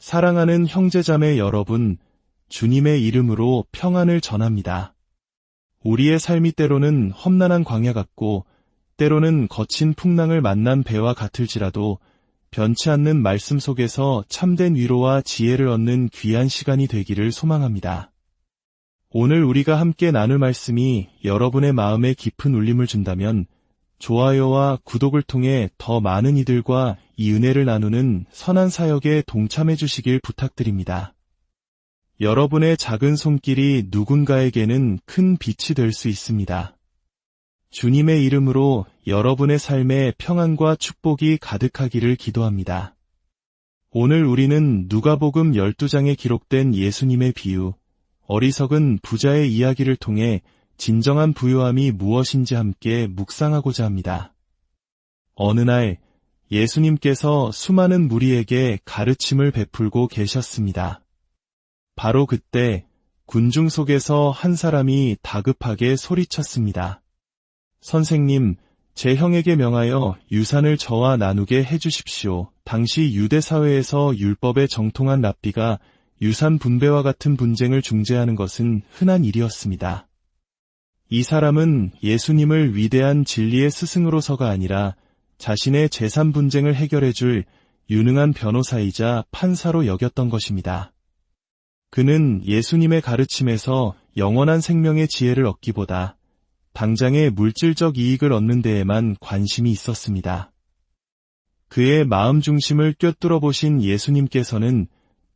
사랑하는 형제자매 여러분, 주님의 이름으로 평안을 전합니다. 우리의 삶이 때로는 험난한 광야 같고 때로는 거친 풍랑을 만난 배와 같을지라도 변치 않는 말씀 속에서 참된 위로와 지혜를 얻는 귀한 시간이 되기를 소망합니다. 오늘 우리가 함께 나눌 말씀이 여러분의 마음에 깊은 울림을 준다면 좋아요와 구독을 통해 더 많은 이들과 이 은혜를 나누는 선한 사역에 동참해 주시길 부탁드립니다. 여러분의 작은 손길이 누군가에게는 큰 빛이 될 수 있습니다. 주님의 이름으로 여러분의 삶에 평안과 축복이 가득하기를 기도합니다. 오늘 우리는 누가복음 12장에 기록된 예수님의 비유, 어리석은 부자의 이야기를 통해 진정한 부유함이 무엇인지 함께 묵상하고자 합니다. 어느 날 예수님께서 수많은 무리에게 가르침을 베풀고 계셨습니다. 바로 그때 군중 속에서 한 사람이 다급하게 소리쳤습니다. 선생님, 제 형에게 명하여 유산을 저와 나누게 해주십시오. 당시 유대 사회에서 율법에 정통한 랍비가 유산 분배와 같은 분쟁을 중재하는 것은 흔한 일이었습니다. 이 사람은 예수님을 위대한 진리의 스승으로서가 아니라 자신의 재산 분쟁을 해결해줄 유능한 변호사이자 판사로 여겼던 것입니다. 그는 예수님의 가르침에서 영원한 생명의 지혜를 얻기보다 당장의 물질적 이익을 얻는 데에만 관심이 있었습니다. 그의 마음 중심을 꿰뚫어 보신 예수님께서는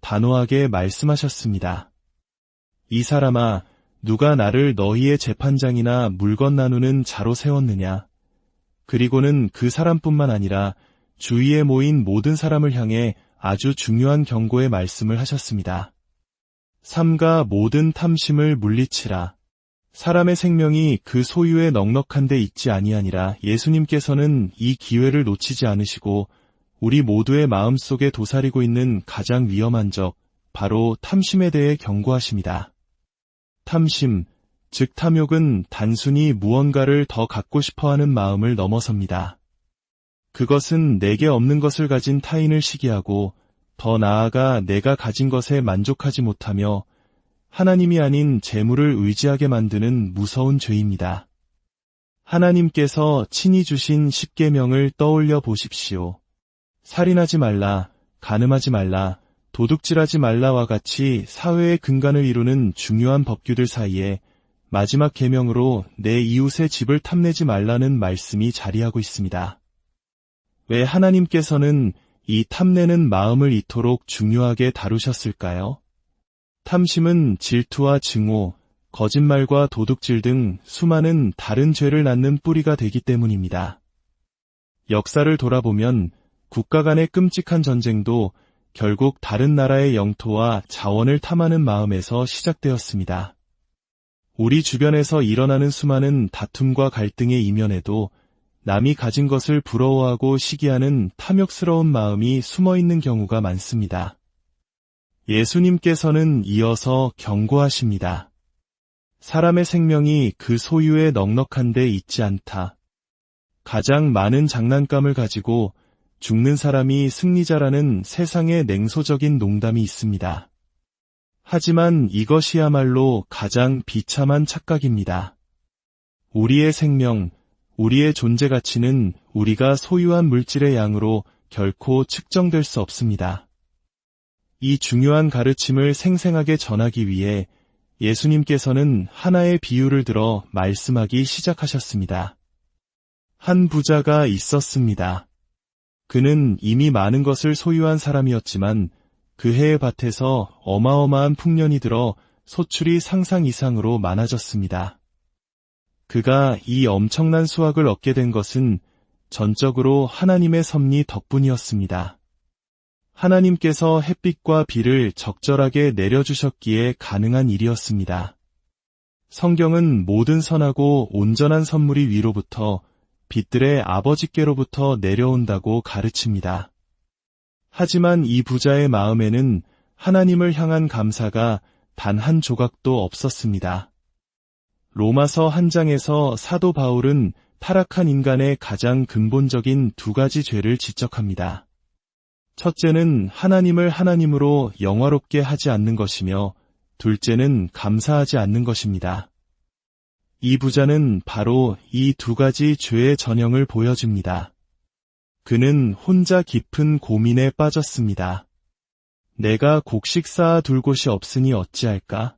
단호하게 말씀하셨습니다. 이 사람아, 누가 나를 너희의 재판장이나 물건 나누는 자로 세웠느냐? 그리고는 그 사람뿐만 아니라 주위에 모인 모든 사람을 향해 아주 중요한 경고의 말씀을 하셨습니다. 삼가 모든 탐심을 물리치라. 사람의 생명이 그 소유에 넉넉한 데 있지 아니하니라. 예수님께서는 이 기회를 놓치지 않으시고 우리 모두의 마음속에 도사리고 있는 가장 위험한 적, 바로 탐심에 대해 경고하십니다. 탐심, 즉 탐욕은 단순히 무언가를 더 갖고 싶어하는 마음을 넘어섭니다. 그것은 내게 없는 것을 가진 타인을 시기하고 더 나아가 내가 가진 것에 만족하지 못하며 하나님이 아닌 재물을 의지하게 만드는 무서운 죄입니다. 하나님께서 친히 주신 십계명을 떠올려 보십시오. 살인하지 말라, 간음하지 말라, 도둑질하지 말라와 같이 사회의 근간을 이루는 중요한 법규들 사이에 마지막 계명으로 내 이웃의 집을 탐내지 말라는 말씀이 자리하고 있습니다. 왜 하나님께서는 이 탐내는 마음을 이토록 중요하게 다루셨을까요? 탐심은 질투와 증오, 거짓말과 도둑질 등 수많은 다른 죄를 낳는 뿌리가 되기 때문입니다. 역사를 돌아보면 국가 간의 끔찍한 전쟁도 결국 다른 나라의 영토와 자원을 탐하는 마음에서 시작되었습니다. 우리 주변에서 일어나는 수많은 다툼과 갈등의 이면에도 남이 가진 것을 부러워하고 시기하는 탐욕스러운 마음이 숨어있는 경우가 많습니다. 예수님께서는 이어서 경고하십니다. 사람의 생명이 그 소유에 넉넉한 데 있지 않다. 가장 많은 장난감을 가지고 죽는 사람이 승리자라는 세상의 냉소적인 농담이 있습니다. 하지만 이것이야말로 가장 비참한 착각입니다. 우리의 생명, 우리의 존재 가치는 우리가 소유한 물질의 양으로 결코 측정될 수 없습니다. 이 중요한 가르침을 생생하게 전하기 위해 예수님께서는 하나의 비유를 들어 말씀하기 시작하셨습니다. 한 부자가 있었습니다. 그는 이미 많은 것을 소유한 사람이었지만 그 해의 밭에서 어마어마한 풍년이 들어 소출이 상상 이상으로 많아졌습니다. 그가 이 엄청난 수확을 얻게 된 것은 전적으로 하나님의 섭리 덕분이었습니다. 하나님께서 햇빛과 비를 적절하게 내려주셨기에 가능한 일이었습니다. 성경은 모든 선하고 온전한 선물이 위로부터 빛들의 아버지께로부터 내려온다고 가르칩니다. 하지만 이 부자의 마음에는 하나님을 향한 감사가 단 한 조각도 없었습니다. 로마서 1장에서 사도 바울은 타락한 인간의 가장 근본적인 두 가지 죄를 지적합니다. 첫째는 하나님을 하나님으로 영화롭게 하지 않는 것이며 둘째는 감사하지 않는 것입니다. 이 부자는 바로 이 두 가지 죄의 전형을 보여줍니다. 그는 혼자 깊은 고민에 빠졌습니다. 내가 곡식 쌓아 둘 곳이 없으니 어찌할까?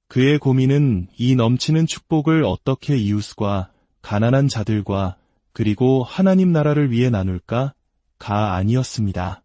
그의 고민은 이 넘치는 축복을 어떻게 이웃과 가난한 자들과 그리고 하나님 나라를 위해 나눌까? 가 아니었습니다.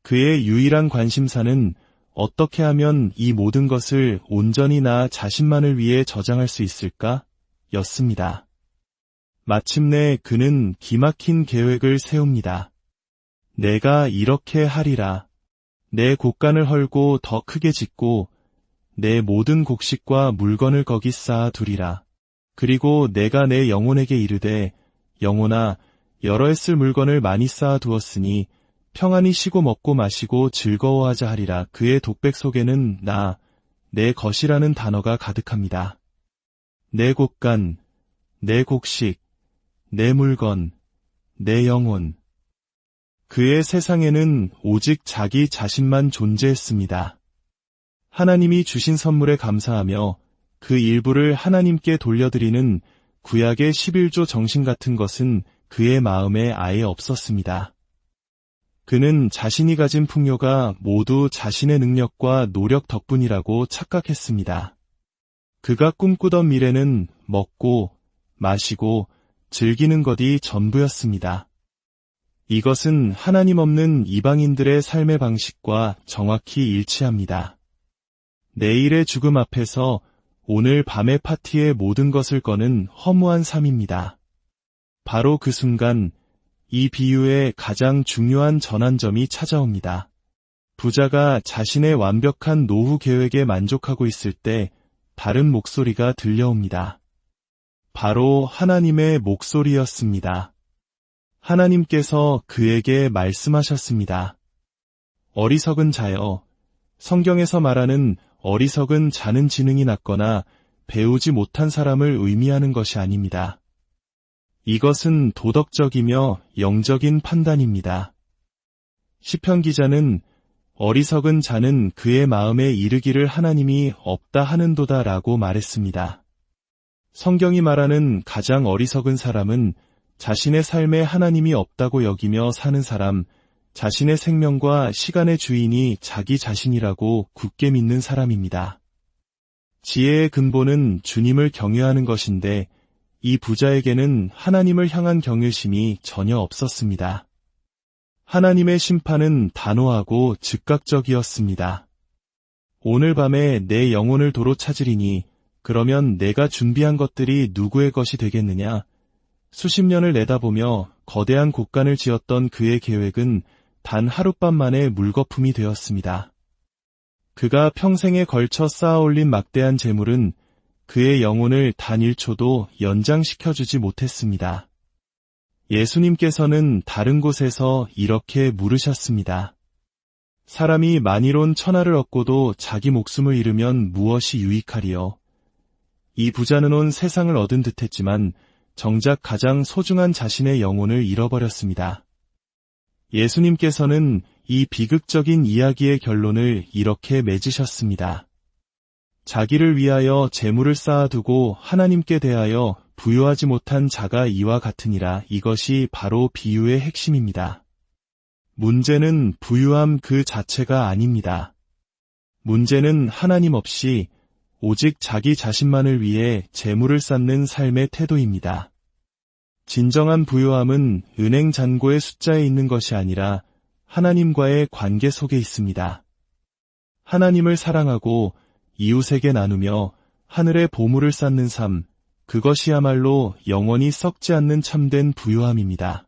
그의 유일한 관심사는 어떻게 하면 이 모든 것을 온전히 나 자신만을 위해 저장할 수 있을까? 였습니다. 마침내 그는 기막힌 계획을 세웁니다. 내가 이렇게 하리라. 내 곳간을 헐고 더 크게 짓고 내 모든 곡식과 물건을 거기 쌓아 두리라. 그리고 내가 내 영혼에게 이르되 영혼아 여러 해 쓸 물건을 많이 쌓아 두었으니 평안히 쉬고 먹고 마시고 즐거워하자 하리라. 그의 독백 속에는 나, 내 것이라는 단어가 가득합니다. 내 곳간, 내 곡식, 내 물건, 내 영혼. 그의 세상에는 오직 자기 자신만 존재했습니다. 하나님이 주신 선물에 감사하며 그 일부를 하나님께 돌려드리는 구약의 11조 정신 같은 것은 그의 마음에 아예 없었습니다. 그는 자신이 가진 풍요가 모두 자신의 능력과 노력 덕분이라고 착각했습니다. 그가 꿈꾸던 미래는 먹고, 마시고, 즐기는 것이 전부였습니다. 이것은 하나님 없는 이방인들의 삶의 방식과 정확히 일치합니다. 내일의 죽음 앞에서 오늘 밤의 파티의 모든 것을 거는 허무한 삶입니다. 바로 그 순간 이 비유의 가장 중요한 전환점이 찾아옵니다. 부자가 자신의 완벽한 노후 계획에 만족하고 있을 때 다른 목소리가 들려옵니다. 바로 하나님의 목소리였습니다. 하나님께서 그에게 말씀하셨습니다. 어리석은 자여, 성경에서 말하는 어리석은 자는 지능이 낮거나 배우지 못한 사람을 의미하는 것이 아닙니다. 이것은 도덕적이며 영적인 판단입니다. 시편 기자는 어리석은 자는 그의 마음에 이르기를 하나님이 없다 하는도다 라고 말했습니다. 성경이 말하는 가장 어리석은 사람은 자신의 삶에 하나님이 없다고 여기며 사는 사람, 자신의 생명과 시간의 주인이 자기 자신이라고 굳게 믿는 사람입니다. 지혜의 근본은 주님을 경외하는 것인데 이 부자에게는 하나님을 향한 경외심이 전혀 없었습니다. 하나님의 심판은 단호하고 즉각적이었습니다. 오늘 밤에 내 영혼을 도로 찾으리니 그러면 내가 준비한 것들이 누구의 것이 되겠느냐? 수십 년을 내다보며 거대한 곳간을 지었던 그의 계획은 단 하룻밤 만에 물거품이 되었습니다. 그가 평생에 걸쳐 쌓아올린 막대한 재물은 그의 영혼을 단 1초도 연장시켜주지 못했습니다. 예수님께서는 다른 곳에서 이렇게 물으셨습니다. 사람이 만일온 천하를 얻고도 자기 목숨을 잃으면 무엇이 유익하리요? 이 부자는 온 세상을 얻은 듯했지만 정작 가장 소중한 자신의 영혼을 잃어버렸습니다. 예수님께서는 이 비극적인 이야기의 결론을 이렇게 맺으셨습니다. 자기를 위하여 재물을 쌓아두고 하나님께 대하여 부유하지 못한 자가 이와 같으니라. 이것이 바로 비유의 핵심입니다. 문제는 부유함 그 자체가 아닙니다. 문제는 하나님 없이 오직 자기 자신만을 위해 재물을 쌓는 삶의 태도입니다. 진정한 부유함은 은행 잔고의 숫자에 있는 것이 아니라 하나님과의 관계 속에 있습니다. 하나님을 사랑하고 이웃에게 나누며 하늘의 보물을 쌓는 삶, 그것이야말로 영원히 썩지 않는 참된 부유함입니다.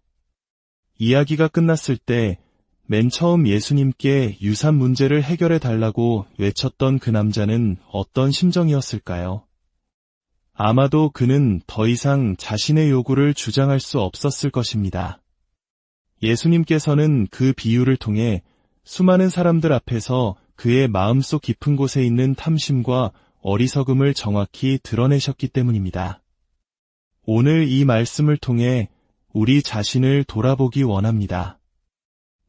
이야기가 끝났을 때 맨 처음 예수님께 유산 문제를 해결해 달라고 외쳤던 그 남자는 어떤 심정이었을까요? 아마도 그는 더 이상 자신의 요구를 주장할 수 없었을 것입니다. 예수님께서는 그 비유를 통해 수많은 사람들 앞에서 그의 마음속 깊은 곳에 있는 탐심과 어리석음을 정확히 드러내셨기 때문입니다. 오늘 이 말씀을 통해 우리 자신을 돌아보기 원합니다.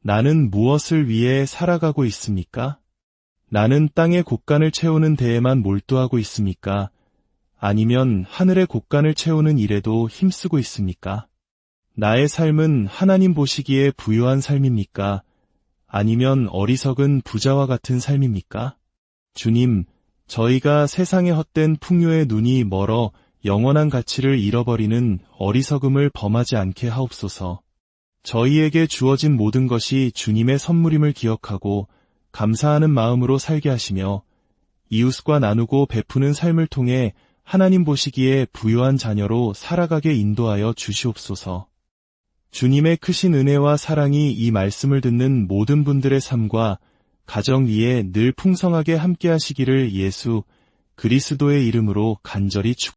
나는 무엇을 위해 살아가고 있습니까? 나는 땅의 곳간을 채우는 데에만 몰두하고 있습니까? 아니면 하늘의 곳간을 채우는 일에도 힘쓰고 있습니까? 나의 삶은 하나님 보시기에 부유한 삶입니까? 아니면 어리석은 부자와 같은 삶입니까? 주님, 저희가 세상의 헛된 풍요에 눈이 멀어 영원한 가치를 잃어버리는 어리석음을 범하지 않게 하옵소서. 저희에게 주어진 모든 것이 주님의 선물임을 기억하고 감사하는 마음으로 살게 하시며 이웃과 나누고 베푸는 삶을 통해 하나님 보시기에 부유한 자녀로 살아가게 인도하여 주시옵소서. 주님의 크신 은혜와 사랑이 이 말씀을 듣는 모든 분들의 삶과 가정 위에 늘 풍성하게 함께 하시기를 예수 그리스도의 이름으로 간절히 축복합니다.